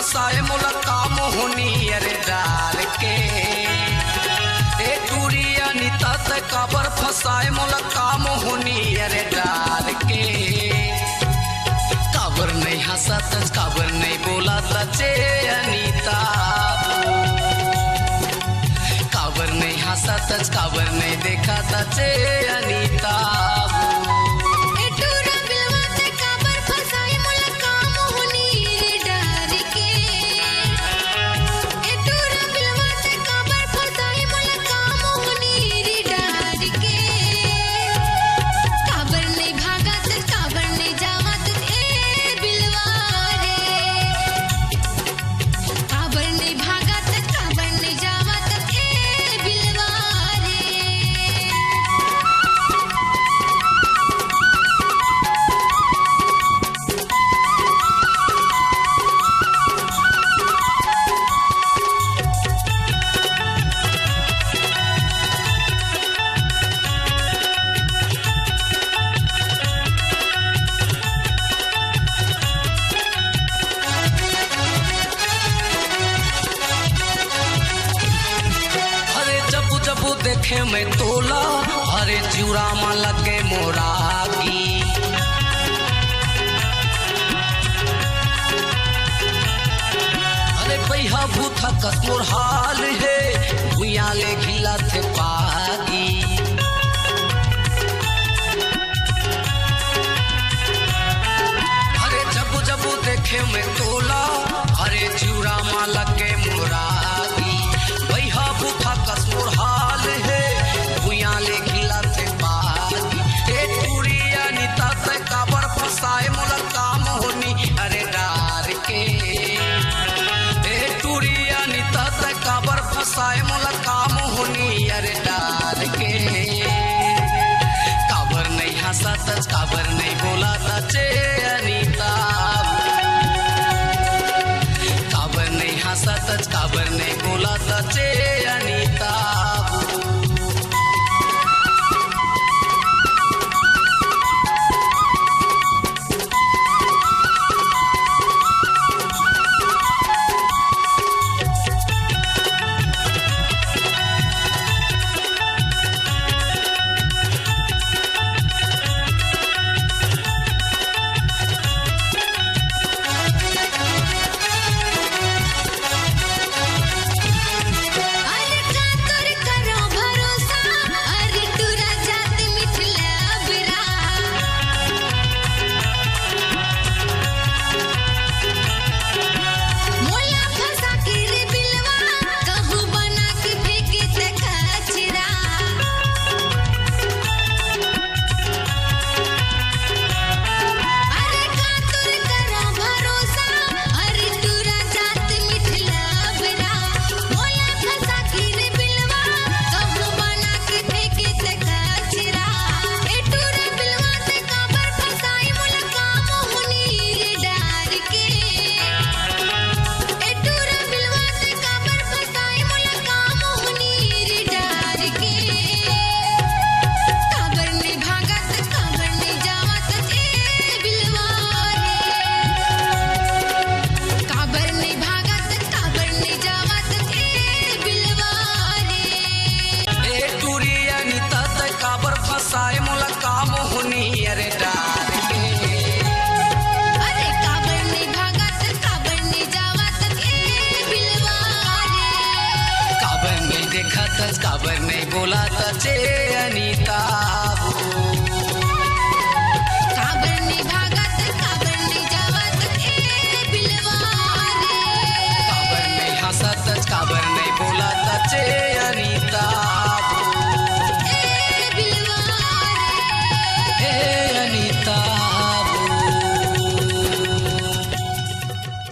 फसाए मोला काम होनी अरे डाल के ए टूरिया नीता ते काबर फसाए मोला काम होनी अरे डाल के काबर नहीं हंसा तज काबर नहीं बोला तचे अनीता काबर नहीं हंसा तज काबर नहीं देखा तचे अनीता देखे मैं तोला अरे चिउरा मा लगे मोरागी अरे पैहा भूथा कस मोर हाल है भुइया ले घिला थे पागी अरे जबू जबू देखे मैं तोला अरे चिउरा मा लगे मोरागी पैहा भूथा कस मोर हाल है भुइया ले घिला थे पागी ए टूरिया नीता ते काबर फसाए मोला काम होनी अरे डार के ए टूरिया नीता ते काबर फसाए मोला काम होनी अरे डार के काबर नहीं हंसा तज काबर नहीं बोला तचे अनीता काबर नहीं हंसा तज काबर नहीं बोला तचे अनीता फसाए मोला काम होनी अरे डार के अरे काबर नहीं भागत काबर नहीं जावत ए बिलवा रे काबर नहीं देखा तज काबर नहीं बोला तचे